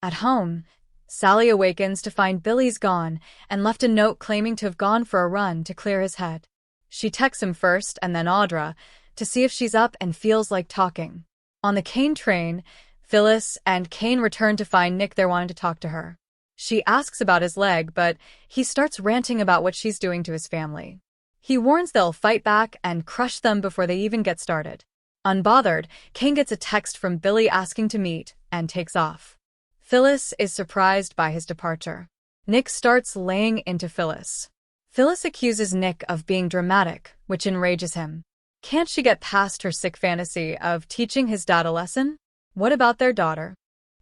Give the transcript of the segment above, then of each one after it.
At home, Sally awakens to find Billy's gone and left a note claiming to have gone for a run to clear his head. She texts him first and then Audra to see if she's up and feels like talking. On the Kane train, Phyllis and Kane return to find Nick there wanting to talk to her. She asks about his leg, but he starts ranting about what she's doing to his family. He warns they'll fight back and crush them before they even get started. Unbothered, Kane gets a text from Billy asking to meet and takes off. Phyllis is surprised by his departure. Nick starts laying into Phyllis. Phyllis accuses Nick of being dramatic, which enrages him. Can't she get past her sick fantasy of teaching his dad a lesson? What about their daughter?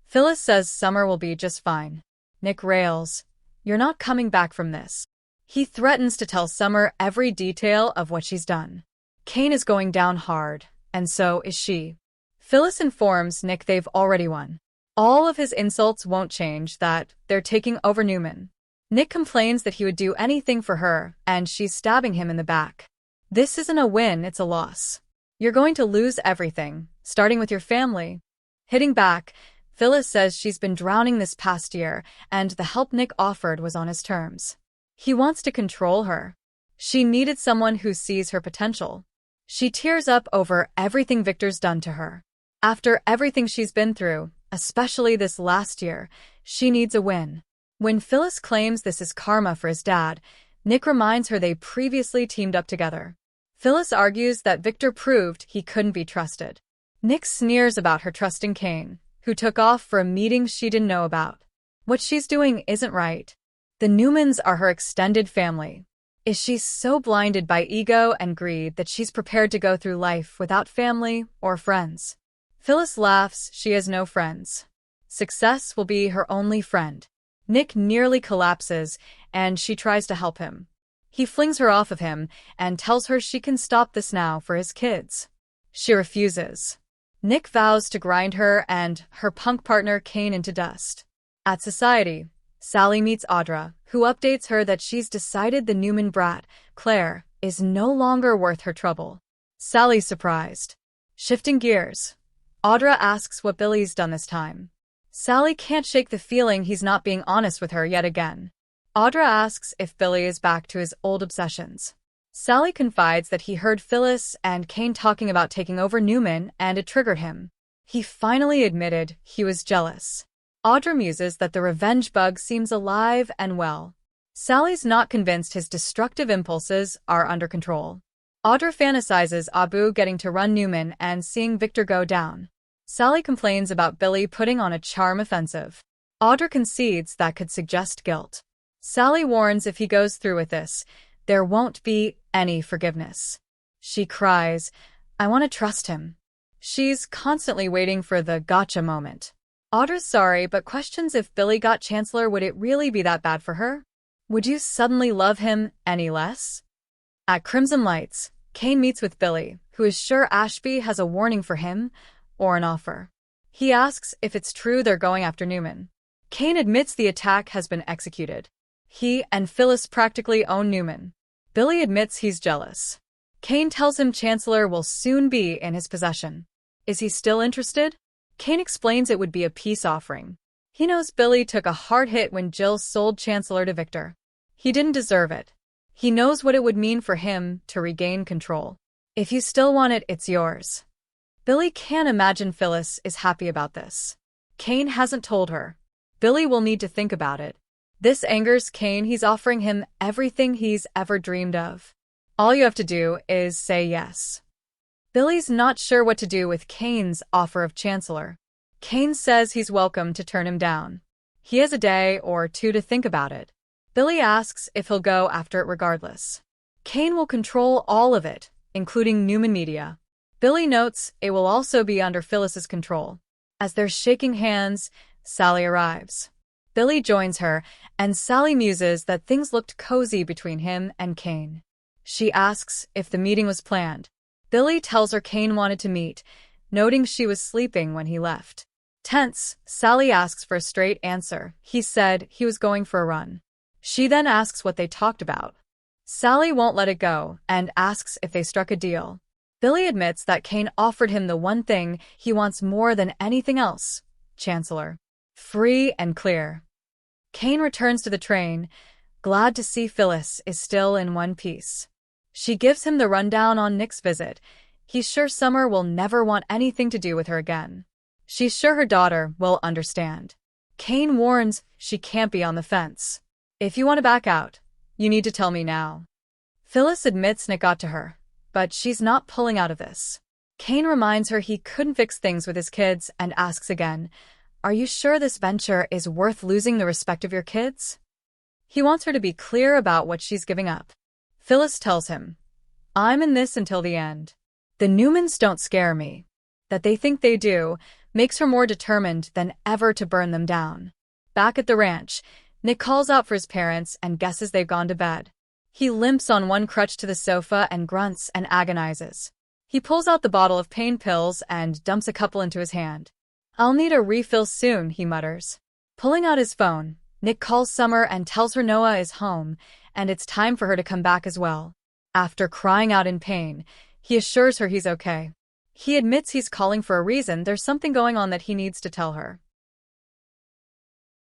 Phyllis says Summer will be just fine. Nick rails, "You're not coming back from this." He threatens to tell Summer every detail of what she's done. Kane is going down hard, and so is she. Phyllis informs Nick they've already won. All of his insults won't change, that they're taking over Newman. Nick complains that he would do anything for her, and she's stabbing him in the back. This isn't a win, it's a loss. You're going to lose everything, starting with your family. Hitting back, Phyllis says she's been drowning this past year, and the help Nick offered was on his terms. He wants to control her. She needed someone who sees her potential. She tears up over everything Victor's done to her. After everything she's been through, especially this last year, she needs a win. When Phyllis claims this is karma for his dad, Nick reminds her they previously teamed up together. Phyllis argues that Victor proved he couldn't be trusted. Nick sneers about her trusting Kane, who took off for a meeting she didn't know about. What she's doing isn't right. The Newmans are her extended family. Is she so blinded by ego and greed that she's prepared to go through life without family or friends? Phyllis laughs, she has no friends. Success will be her only friend. Nick nearly collapses, and she tries to help him. He flings her off of him and tells her she can stop this now for his kids. She refuses. Nick vows to grind her and her punk partner Kane into dust. At Society, Sally meets Audra, who updates her that she's decided the Newman brat, Claire, is no longer worth her trouble. Sally's surprised. Shifting gears, Audra asks what Billy's done this time. Sally can't shake the feeling he's not being honest with her yet again. Audra asks if Billy is back to his old obsessions. Sally confides that he heard Phyllis and Kane talking about taking over Newman and it triggered him. He finally admitted he was jealous. Audra muses that the revenge bug seems alive and well. Sally's not convinced his destructive impulses are under control. Audra fantasizes Abu getting to run Newman and seeing Victor go down. Sally complains about Billy putting on a charm offensive. Audra concedes that could suggest guilt. Sally warns if he goes through with this, there won't be any forgiveness. She cries, "I want to trust him." She's constantly waiting for the gotcha moment. Audra's sorry but questions if Billy got Chancellor, would it really be that bad for her? Would you suddenly love him any less? At Crimson Lights, Kane meets with Billy, who is sure Ashby has a warning for him or an offer. He asks if it's true they're going after Newman. Kane admits the attack has been executed. He and Phyllis practically own Newman. Billy admits he's jealous. Kane tells him Chancellor will soon be in his possession. Is he still interested? Kane explains it would be a peace offering. He knows Billy took a hard hit when Jill sold Chancellor to Victor. He didn't deserve it. He knows what it would mean for him to regain control. If you still want it, it's yours. Billy can't imagine Phyllis is happy about this. Kane hasn't told her. Billy will need to think about it. This angers Kane. He's offering him everything he's ever dreamed of. All you have to do is say yes. Billy's not sure what to do with Kane's offer of Chancellor. Kane says he's welcome to turn him down. He has a day or two to think about it. Billy asks if he'll go after it regardless. Kane will control all of it, including Newman Media. Billy notes it will also be under Phyllis's control. As they're shaking hands, Sally arrives. Billy joins her, and Sally muses that things looked cozy between him and Kane. She asks if the meeting was planned. Billy tells her Kane wanted to meet, noting she was sleeping when he left. Tense, Sally asks for a straight answer. He said he was going for a run. She then asks what they talked about. Sally won't let it go and asks if they struck a deal. Billy admits that Kane offered him the one thing he wants more than anything else, Chancellor. free and clear. Kane returns to the train, glad to see Phyllis is still in one piece. She gives him the rundown on Nick's visit. He's sure Summer will never want anything to do with her again. She's sure her daughter will understand. Kane warns she can't be on the fence. If you want to back out, you need to tell me now. Phyllis admits Nick got to her, but she's not pulling out of this. Kane reminds her he couldn't fix things with his kids and asks again, "Are you sure this venture is worth losing the respect of your kids?" He wants her to be clear about what she's giving up. Phyllis tells him, "I'm in this until the end. The Newmans don't scare me. That they think they do makes her more determined than ever to burn them down." Back at the ranch, Nick calls out for his parents and guesses they've gone to bed. He limps on one crutch to the sofa and grunts and agonizes. He pulls out the bottle of pain pills and dumps a couple into his hand. "I'll need a refill soon," he mutters. Pulling out his phone, Nick calls Summer and tells her Noah is home, and it's time for her to come back as well. After crying out in pain, he assures her he's okay. He admits he's calling for a reason. There's something going on that he needs to tell her.